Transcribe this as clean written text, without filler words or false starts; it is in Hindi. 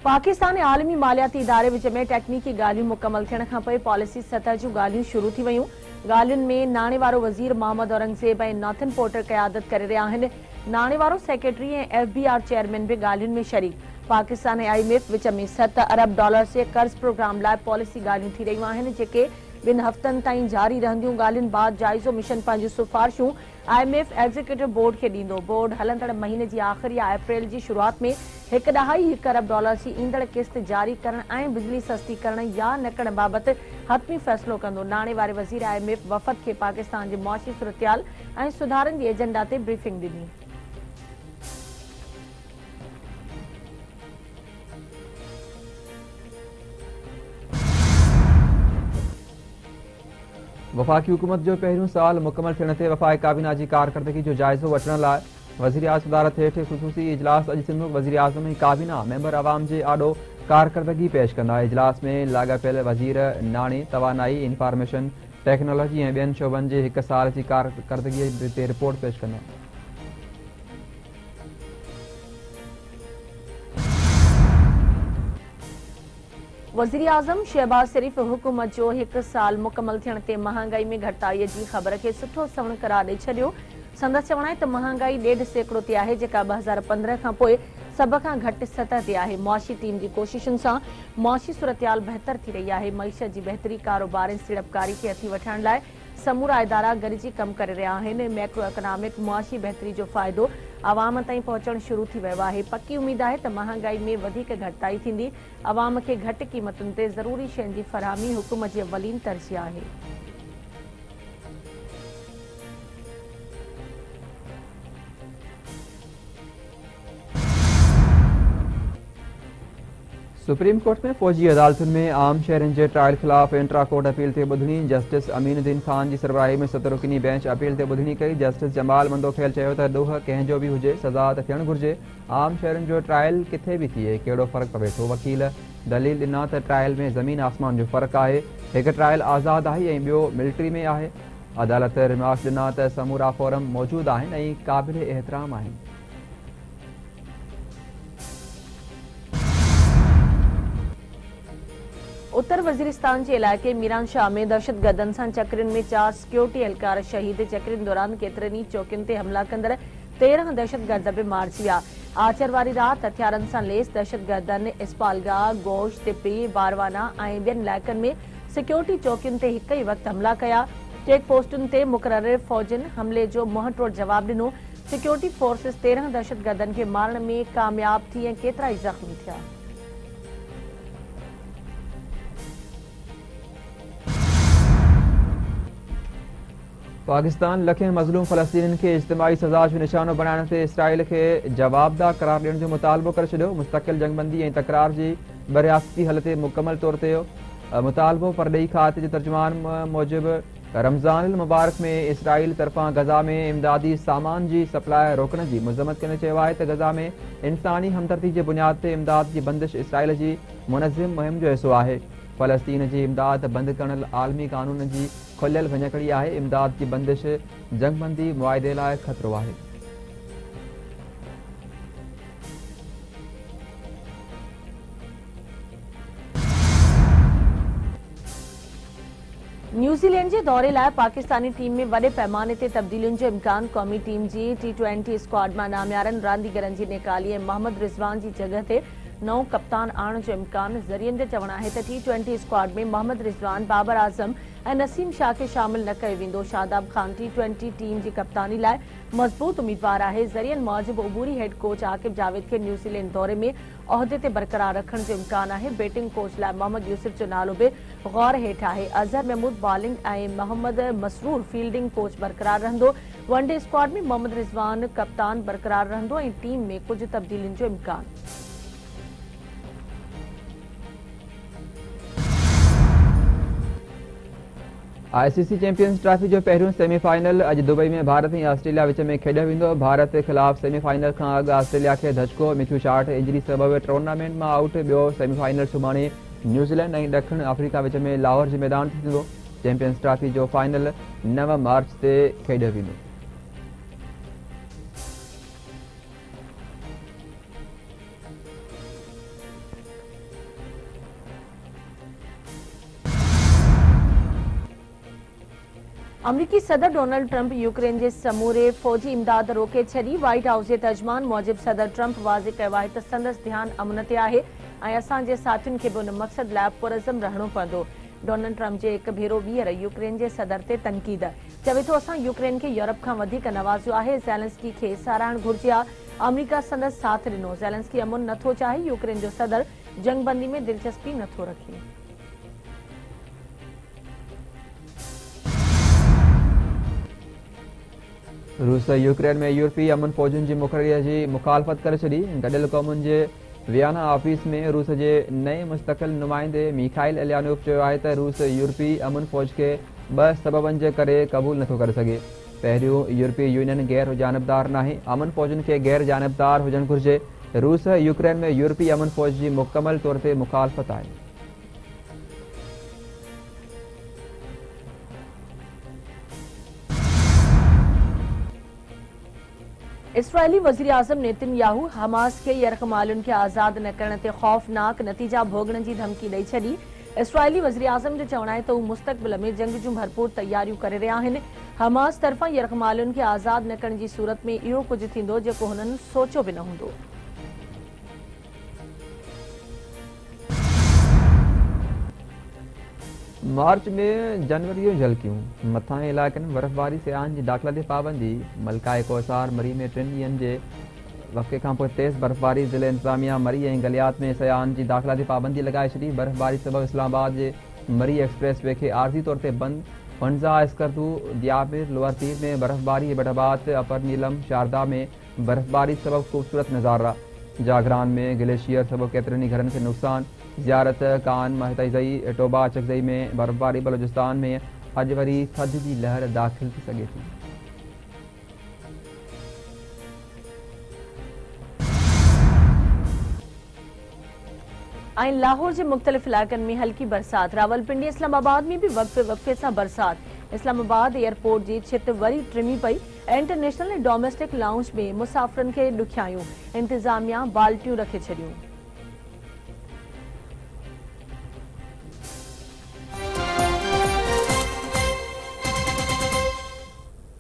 पाकिस्तान आलमी मालियाती इदारे विच में टेक्निकी ॻाल्हियूं मुकमल थियण खां पोइ पॉलिसी सतह जूं ॻाल्हियूं शुरू थी वयूं। ॻाल्हियुनि में नाणे वारो वज़ीर मोहम्मद औरंगज़ेब ऐं नॉथन पोर्टर क़यादत करे रहिया आहिनि। नाणे वारो सेक्रेटरी ऐं FBR चेयरमैन भी ॻाल्हियुनि में शरीक। पाकिस्तान ऐं IMF विच में $7 अरब जे कर्ज़ प्रोग्राम लाइ पॉलिसी ॻाल्हियूं थी रहियूं आहिनि, जेके 2 हफ़्तनि ताईं जारी रहंदियूं। ॻाल्हियुनि बाद जाइज़ो मिशन पंहिंजूं सिफ़ारिशूं IMF एग्जीक्यूटिव बोर्ड खे ॾींदो। बोर्ड हलंदड़ महीने जी आख़िरी या अप्रैल जी शुरूआत में $1.5 अरब जी ईंदड़ किस्त जारी करण ऐं बिजली सस्ती करण या न करण बाबति हतमी फ़ैसिलो कंदो। नाणे वारे वज़ीर IMF वफ़द खे पाकिस्तान जे मुआशी सूरतहाल ऐं सुधारनि जी एजेंडा ते ब्रीफिंग ॾिनी। वफाकी हुकूमत जो पहिरियों साल मुकमल थियण ते वफ़ाक़ी काबीना जी कारकर्दगी जो जाइज़ो वठण लाइ वज़ीर आज़म सदारत हेठि ख़ुसूसी इजलास अॼु थींदो। वज़ीर आज़म ऐं काबीना मेंबर अवाम जे आॾो कारकर्दगी पेश कंदा। इजलास में लाॻापियल वज़ीर नाणे, तवानाई, इंफॉर्मेशन टेक्नोलॉजी ऐं ॿियनि शोबनि जे 1 साल जी कारकर्दगीअ ते रिपोर्ट पेश कंदा। वज़ीर आज़म शहबाज शरीफ़ हुकूमत जो 1 साल मुकमल थियण ते महांगाई में घटिताईअ जी ख़बर खे सुठो सवण करार ॾेई छॾियो। संदसि चवण आहे त महांगाई 1.5% ते आहे, जेका 2015 खां पोइ सभ खां घटि सतह ते आहे। मुआशी टीम जी कोशिशुनि सां मुआशी सूरतहाल बहितर थी रही आहे। मईशत जी बहितरी, कारोबार ऐं सीड़पकारी खे हथी वठण लाइ समूरा इदारा गॾिजी कमु करे रहिया आहिनि। मैक्रो इकोनॉमिक मुआशी बहितरी जो फ़ाइदो अवाम ताईं पहुचणु शुरू थी वियो आहे। पकी उमेद आहे त महांगाई में वधीक घटिताई थींदी। अवाम खे घटि क़ीमतुनि ते ज़रूरी शयुनि जी फराहमी हुकूमत जी अवलीन तरजीह आहे। सुप्रीम कोर्ट में फ़ौजी अदालतुनि में आम शहरनि जे ट्रायल ख़िलाफ़ इंट्रा कोर्ट अपील ते ॿुधणी। जस्टिस अमीनुद्दीन ख़ान जी सरबराही में 7 रुकनी बेंच अपील ते ॿुधणी कई। जस्टिस जमाल मंदोखेल चयो त ॾोह कंहिंजो बि हुजे, सज़ा त थियणु घुरिजे। आम शहरनि जो ट्रायल किथे बि थिए, कहिड़ो फ़र्क़ु पवे थो। वकील दलील ॾिना त ट्रायल में ज़मीन आसमान जो फ़र्क़ु आहे। हिकु ट्रायल आज़ादु आहे ऐं ॿियो मिलिट्री में आहे। अदालत रिमार्क्स ॾिना त समूरा फोरम मौजूदु आहिनि ऐं क़ाबिल एहतराम आहिनि। उत्तर वज़ीरिस्तान जे इलाइक़े मीरान शाह में दहशतगर्दनि सां चकरियुनि में 4 सिक्योरिटी एहलकार शहीद। चकरियुनि दौरान केतिरनि ई चौकियुनि ते हमला कंदड़ 13 दहशतगर्द बि मारिजी विया। आचर वारी राति हथियारनि सां लेस दहशतगर्दनि इस्पालगाह, गोश, टिपी, बारवाना ऐं ॿियनि इलाइक़नि में सिक्योरिटी चौकियुनि ते हिक ई वक़्तु हमला कया। चेक पोस्टुनि ते मुक़रर फ़ौजियुनि हमले जो मुंहंतोड़ जवाबु ॾिनो। सिक्योरिटी फोर्सिस 13 दहशतगर्दनि खे मारण में कामयाब थी ऐं केतिरा ई ज़ख़्मी थिया। पाकिस्तान लखें मज़लूम फ़लस्तीनियुनि खे इज्तिमाई सज़ा जो निशानो बणाइण ते इसराइल खे जवाबदार करार ॾियण जो मुतालबो करे छॾियो। मुस्तक़िल जंगबंदी ऐं तकरार जी बरियासती हल ते मुकमल तौर ते मुतालबो परॾेही खाते जे तर्जुमान मूजिबि रमज़ान मुबारक में इसराइल तरफ़ां गज़ा में इमदादी सामान जी सप्लाई रोकण जी मज़म्मत कंदे चयो आहे त गज़ा में इंसानी हमदर्दी जे बुनियाद ते इमदाद जी बंदिश इसराइल जी मुनज़्ज़म मुहिम जो हिसो आहे। फ़लस्तीन जी इमदाद बंदि करण आलमी कानून जी खुलियल भञकड़ी आहे। इमदाद जी बंदिश जंगबंदी मुआहिदे लाइ ख़तरो आहे। न्यूज़ीलैंड जे दौरे लाइ पाकिस्तानी टीम में वॾे पैमाने ते तब्दीलियुनि जो इम्कान। क़ौमी टीम जी T20 स्क्वाड मां नामियारनि रांदीगरनि जी निकाली ऐं मोहम्मद रिज़वान जी जॻह ते नओं कप्तान आणण जो इम्कान। ज़रियनि जो चवणु आहे त T20 स्क्वाड में मोहम्मद रिज़वान, बाबर आज़म ऐं नसीम शाह खे शामिल न कयो वेंदो। शादाब ख़ान T20 टीम जी कप्तानी लाइ मज़बूत उम्मीदवार आहे। ज़रियनि मूजिबि उबूरी हेड कोच आकिब जावेद खे न्यूज़ीलैंड दौरे में उहिदे ते बरक़रार रखण जो इम्कान आहे। बैटिंग कोच लाइ मोहम्मद यूसुफ जो नालो बि गौर हेठि आहे। अज़हर महमूद बॉलिंग ऐं मोहम्मद मसरूर फील्डिंग कोच बरक़रार रहंदो। वनडे स्क्वाड में मोहम्मद रिज़वान कप्तान बरक़रार रहंदो ऐं टीम में कुझु तब्दीलियुनि जो इम्कान। ICC चैंपियंस ट्रॉफी जो पहिरियों सेमीफाइनल अॼु दुबई में भारत ऐं ऑस्ट्रेलिया विच में खेॾियो वेंदो। भारत ख़िलाफ़ सेमीफाइनल खां अॻु ऑस्ट्रेलिया खे धचको। मिथ्यू शार्ट इंजरी सबबि टूर्नामेंट मां आउट। ॿियो सेमीफाइनल सुभाणे न्यूज़ीलैंड ऐं ॾखण अफ्रीका विच में लाहौर जे मैदान ते थींदो। चैंपियंस ट्रॉफी जो फाइनल 9 मार्च ते खेॾियो वेंदो। अमरीकी सदर डोनाल्ड ट्रंप यूक्रेन जे समूरे फौजी इमदाद रोके छॾी। व्हाइट हाउस जे तर्जमान मूजिब सदर ट्रंप वाज़े कयो आहे त संदसि ध्यानु अमन ते आहे ऐं असांजे साथियुनि खे बि उन मक़सद लाइ पुरज़म रहणो पवंदो। डोनाल्ड ट्रंप जे हिकु भेरो ॿीहर यूक्रेन जे सदर ते तनक़ीद चवे थो असां यूक्रेन खे यूरोप खां वधीक नवाज़ियो आहे। ज़ेलेंस्की खे साराहण घुर्जे आहे। अमरीका संदसि साथ ॾिनो। ज़ेलेंस्की अमुन नथो चाहे। यूक्रेन जो सदर जंगबंदी में दिलचस्पी नथो रखे। रूस यूक्रेन में यूरोपीय अमन फौजुनि जी मुक़ररीअ जी मुखालफ़त करे छॾी। गॾियल क़ौमुनि जे वियाना ऑफिस में रूस जे नए मुस्तक़िल नुमाइंदे मिखाइल एलियानोव चयो आहे त रूस यूरोपीय अमन फौज खे ॿ सबबनि जे करे क़बूल नथो करे सघे। पहिरियों, यूरोपीय यूनियन गैर जानबदार नाहे। अमन फौजुनि खे गैर जानबदार हुजणु घुर्जे। रूस यूक्रेन में यूरोपीय अमन फौज जी मुकमल तौर ते मुखालफ़त आहे। इसराइली वज़ीर आज़म नेतन्याहू हमास खे यरग़मालियुनि खे आज़ाद न करण ते ख़ौफ़नाक नतीजा भोगण जी धमकी ॾेई छॾी। इसराइली वज़ीर आज़म जो चवणु आहे त हू मुस्तक़बिल में जंग जूं भरपूर तयारियूं करे रहिया आहिनि। हमास तरफ़ां यरग़मालियुनि खे आज़ाद न करण जी सूरत में इहो कुझु थींदो जेको हुननि सोचियो बि न हूंदो। मार्च में जनवरी झलकियूं मथां इलाइक़नि में बर्फ़बारी सियाहनि जी दाख़िला ते पाबंदी। मलकाए कोसार मरी में 3 ॾींहंनि जे वक़्फ़े खां पोइ तेज़ बर्फ़बारी। ज़िले इंतज़ामिया मरी ऐं गलियात में सियाहनि जी दाख़िला ते पाबंदी लॻाए छॾी। बर्फ़बारी सबबि इस्लामाबाद जे मरी एक्सप्रेस वे खे आरज़ी तौर ते बंदि। फंज़ा इस्करदू दियाबिर लोअर तीर में बर्फ़बारी। इब्राहिमाबाद अपर नीलम शारदा में बर्फ़बारी सबबि ख़ूबसूरत नज़ारा। जागरान में ग्लेशियर सबबि केतिरनि ई घरनि खे नुक़सान। ज़ियारत कान महतज़ई टोबा चकज़ई में बर्फ़बारी। बलोचिस्तान में अॼु वरी थधि जी लहर दाख़िल थी सघे थी। ऐं लाहौर जे मुख़्तलिफ़ इलाइक़नि में हल्की बरसात। रावलपिंडी इस्लामाबाद में बि वक़्फ़े वक़्फ़े सां बरसात। इस्लामाबाद एयरपोर्ट जी छित वरी टिमी पई। इंटरनेशनल ऐं डोमेस्टिक लाउंज में मुसाफ़िरनि खे ॾुखियायूं। इंतिज़ामिया बाल्टियूं रखे छॾियूं।